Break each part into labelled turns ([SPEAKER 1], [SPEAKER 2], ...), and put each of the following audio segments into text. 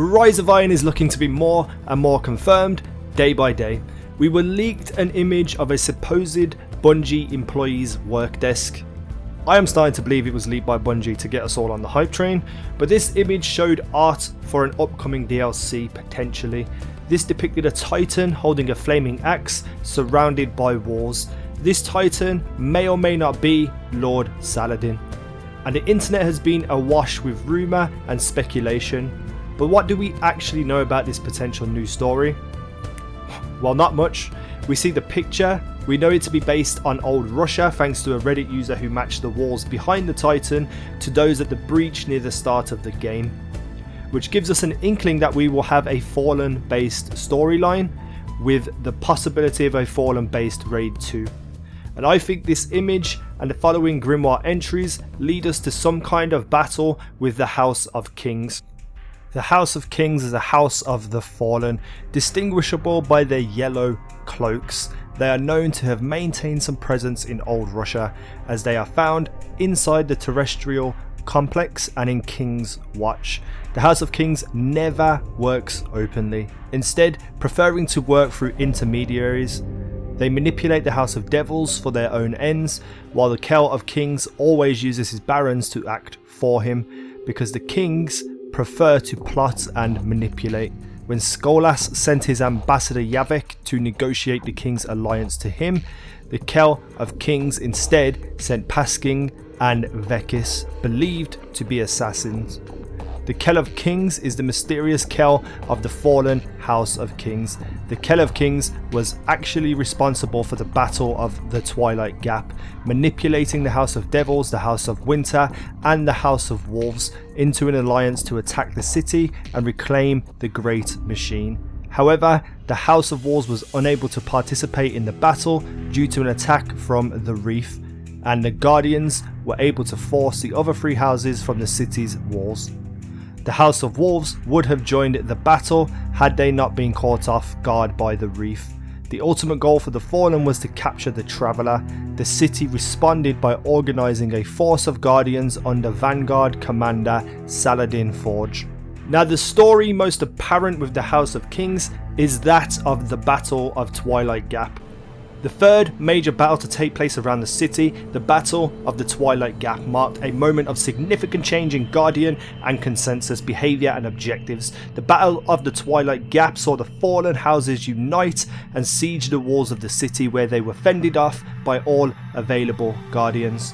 [SPEAKER 1] Rise of Iron is looking to be more and more confirmed day by day. We were leaked an image of a supposed Bungie employee's work desk. I am starting to believe it was leaked by Bungie to get us all on the hype train, but this image showed art for an upcoming DLC potentially. This depicted a titan holding a flaming axe surrounded by walls. This titan may or may not be Lord Saladin, and the internet has been awash with rumour and speculation. But what do we actually know about this potential new story? Well, not much. We see the picture, we know it to be based on old Russia thanks to a Reddit user who matched the walls behind the titan to those at the breach near the start of the game, which gives us an inkling that we will have a Fallen based storyline with the possibility of a Fallen based Raid 2. And I think this image and the following grimoire entries lead us to some kind of battle with the House of Kings. The House of Kings is a house of the Fallen, distinguishable by their yellow cloaks. They are known to have maintained some presence in old Russia, as they are found inside the terrestrial complex and in King's Watch. The House of Kings never works openly, instead preferring to work through intermediaries. They manipulate the House of Devils for their own ends, while the Kell of Kings always uses his barons to act for him, because the Kings prefer to plot and manipulate. When Skolas sent his ambassador Yavek to negotiate the King's alliance to him, the Kell of Kings instead sent Pasking and Vekis, believed to be assassins. The Kell of Kings is the mysterious Kell of the fallen House of Kings. The Kell of Kings was actually responsible for the Battle of the Twilight Gap, manipulating the House of Devils, the House of Winter and the House of Wolves into an alliance to attack the city and reclaim the Great Machine. However, the House of Wolves was unable to participate in the battle due to an attack from the Reef, and the Guardians were able to force the other three houses from the city's walls. The House of Wolves would have joined the battle had they not been caught off guard by the Reef. The ultimate goal for the Fallen was to capture the Traveller. The city responded by organising a force of Guardians under Vanguard Commander Saladin Forge. Now, the story most apparent with the House of Kings is that of the Battle of Twilight Gap. The third major battle to take place around the city, the Battle of the Twilight Gap, marked a moment of significant change in Guardian and consensus behaviour and objectives. The Battle of the Twilight Gap saw the fallen houses unite and siege the walls of the city, where they were fended off by all available Guardians.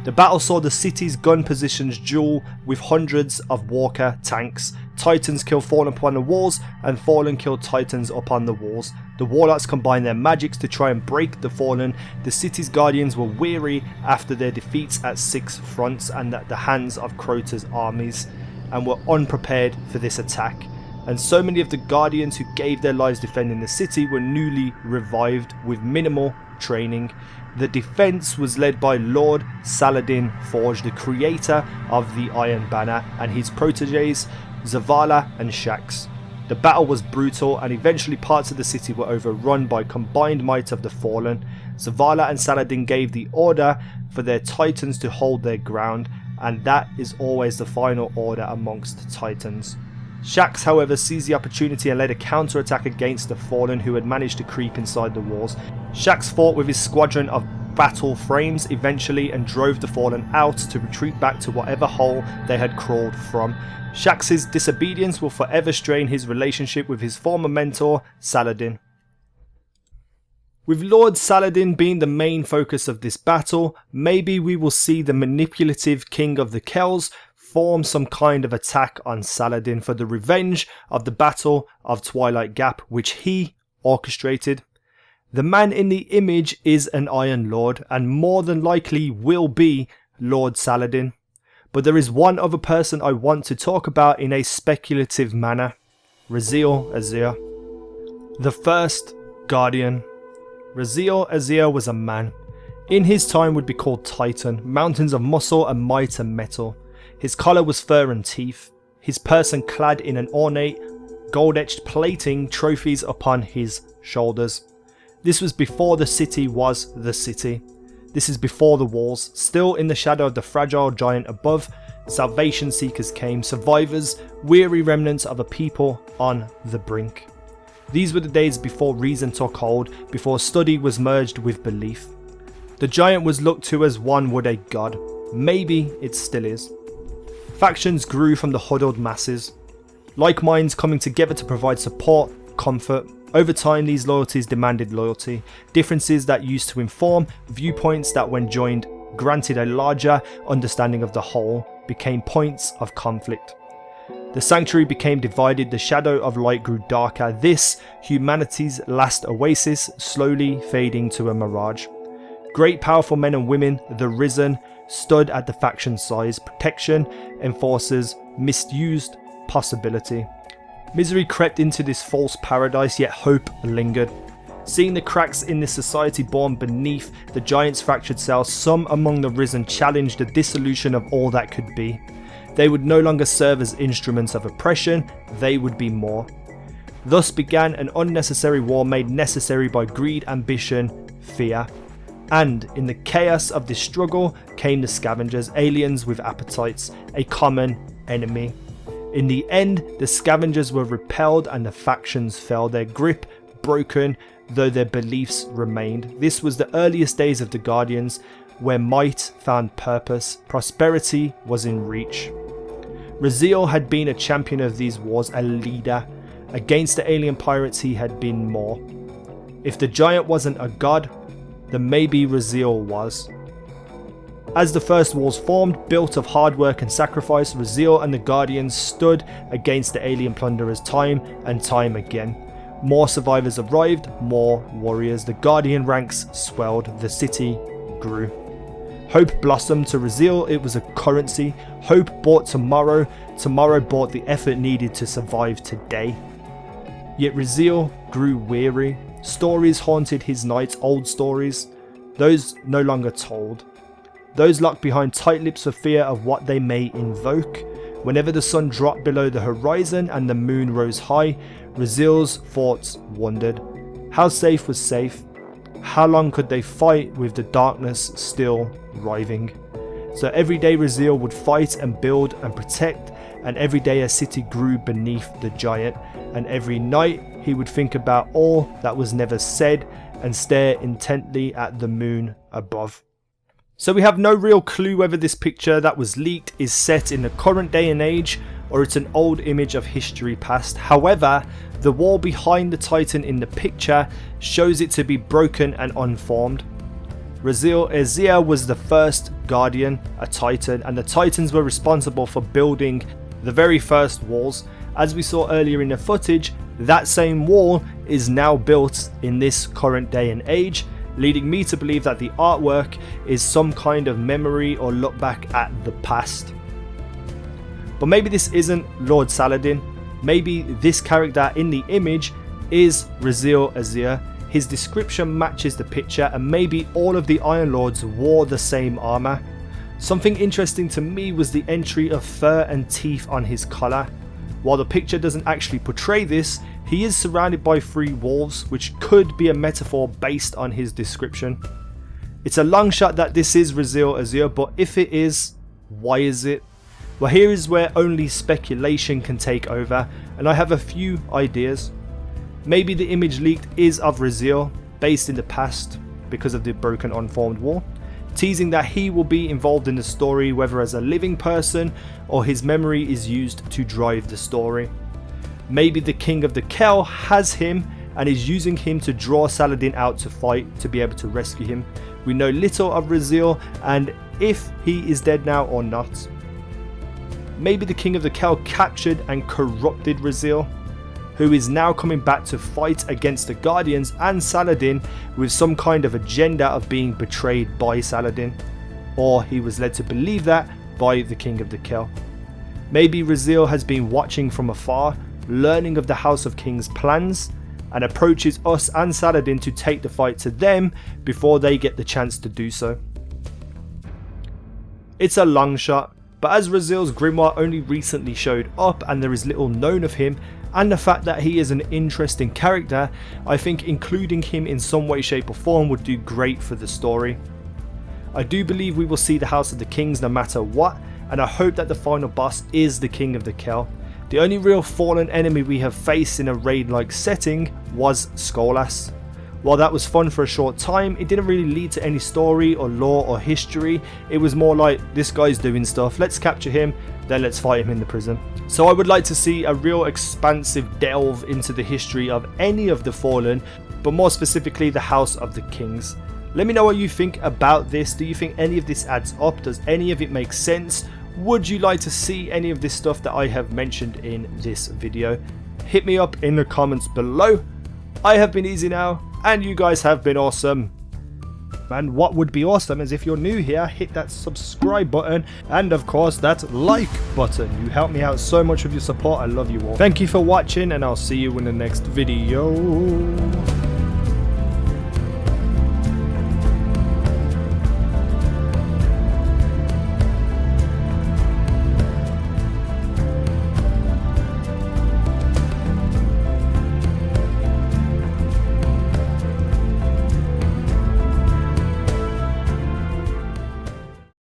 [SPEAKER 1] The battle saw the city's gun positions duel with hundreds of Walker tanks. Titans kill Fallen upon the walls and Fallen kill Titans upon the walls. The Warlocks combined their magics to try and break the Fallen. The city's Guardians were weary after their defeats at six fronts and at the hands of Crota's armies, and were unprepared for this attack. And so many of the Guardians who gave their lives defending the city were newly revived with minimal training. The defence was led by Lord Saladin Forge, the creator of the Iron Banner, and his proteges Zavala and Shax. The battle was brutal, and eventually parts of the city were overrun by combined might of the Fallen. Zavala and Saladin gave the order for their Titans to hold their ground, and that is always the final order amongst Titans. Shax, however, seized the opportunity and led a counter-attack against the Fallen, who had managed to creep inside the walls. Shax fought with his squadron of battle frames eventually and drove the Fallen out to retreat back to whatever hole they had crawled from. Shax's disobedience will forever strain his relationship with his former mentor, Saladin. With Lord Saladin being the main focus of this battle, maybe we will see the manipulative King of the Kells form some kind of attack on Saladin for the revenge of the Battle of Twilight Gap, which he orchestrated. The man in the image is an Iron Lord, and more than likely will be Lord Saladin. But there is one other person I want to talk about in a speculative manner: Rezyl Azzir, the first Guardian. Rezyl Azzir was a man. In his time would be called Titan, mountains of muscle and might and metal. His colour was fur and teeth, his person clad in an ornate, gold-etched plating, trophies upon his shoulders. This was before the city was the city. This is before the walls, still in the shadow of the fragile giant above. Salvation seekers came, survivors, weary remnants of a people on the brink. These were the days before reason took hold, before study was merged with belief. The giant was looked to as one would a god. Maybe it still is. Factions grew from the huddled masses, like minds coming together to provide support, comfort. Over time, these loyalties demanded loyalty. Differences that used to inform, viewpoints that when joined granted a larger understanding of the whole, became points of conflict. The sanctuary became divided, the shadow of light grew darker, this, humanity's last oasis, slowly fading to a mirage. Great powerful men and women, the risen, stood at the faction sides, protection, enforcers, misused, possibility. Misery crept into this false paradise, yet hope lingered. Seeing the cracks in this society born beneath the giant's fractured cells, some among the risen challenged the dissolution of all that could be. They would no longer serve as instruments of oppression, they would be more. Thus began an unnecessary war made necessary by greed, ambition, fear. And in the chaos of this struggle came the scavengers, aliens with appetites, a common enemy. In the end, the scavengers were repelled and the factions fell, their grip broken, though their beliefs remained. This was the earliest days of the Guardians, where might found purpose, prosperity was in reach. Rezyl had been a champion of these wars, a leader. Against the alien pirates he had been more. If the giant wasn't a god, then maybe Rezyl was. As the first wars formed, built of hard work and sacrifice, Rezyl and the Guardians stood against the alien plunderers time and time again. More survivors arrived, more warriors. The Guardian ranks swelled, the city grew. Hope blossomed to Rezyl, it was a currency. Hope bought tomorrow, tomorrow bought the effort needed to survive today. Yet Rezyl grew weary. Stories haunted his nights, old stories, those no longer told. Those locked behind tight lips for fear of what they may invoke. Whenever the sun dropped below the horizon and the moon rose high, Rezyl's thoughts wandered. How safe was safe? How long could they fight with the darkness still writhing? So every day Rezyl would fight and build and protect, and every day a city grew beneath the giant, and every night he would think about all that was never said and stare intently at the moon above. So we have no real clue whether this picture that was leaked is set in the current day and age or it's an old image of history past. However, the wall behind the Titan in the picture shows it to be broken and unformed. Rezyl Azzir was the first Guardian, a Titan, and the Titans were responsible for building the very first walls. As we saw earlier in the footage, that same wall is now built in this current day and age, leading me to believe that the artwork is some kind of memory or look back at the past. But maybe this isn't Lord Saladin. Maybe this character in the image is Rezyl Azzir. His description matches the picture, and maybe all of the Iron Lords wore the same armour. Something interesting to me was the entry of fur and teeth on his collar. While the picture doesn't actually portray this, he is surrounded by 3 wolves, which could be a metaphor based on his description. It's a long shot that this is Rezyl Azzir, but if it is, why is it? Well, here is where only speculation can take over, and I have a few ideas. Maybe the image leaked is of Rezyl, based in the past because of the broken unformed wall, teasing that he will be involved in the story, whether as a living person or his memory is used to drive the story. Maybe the King of the Kel has him and is using him to draw Saladin out to fight to be able to rescue him. We know little of Rezyl and if he is dead now or not. Maybe the King of the Kel captured and corrupted Rezyl, who is now coming back to fight against the Guardians and Saladin with some kind of agenda of being betrayed by Saladin, or he was led to believe that by the King of the Kel. Maybe Rezyl has been watching from afar, learning of the House of Kings' plans, and approaches us and Saladin to take the fight to them before they get the chance to do so. It's a long shot, but as Rezyl's grimoire only recently showed up and there is little known of him, and the fact that he is an interesting character, I think including him in some way, shape or form would do great for the story. I do believe we will see the House of the Kings no matter what, and I hope that the final boss is the King of the Kell. The only real fallen enemy we have faced in a raid-like setting was Skolas. While that was fun for a short time, it didn't really lead to any story or lore or history. It was more like, this guy's doing stuff, let's capture him, then let's fight him in the prison. So I would like to see a real expansive delve into the history of any of the Fallen, but more specifically the House of the Kings. Let me know what you think about this. Do you think any of this adds up? Does any of it make sense? Would you like to see any of this stuff that I have mentioned in this video? Hit me up in the comments below. I have been Easy now, and you guys have been awesome. And what would be awesome is if you're new here, hit that subscribe button and of course that like button. You help me out so much with your support. I love you all. Thank you for watching, and I'll see you in the next video.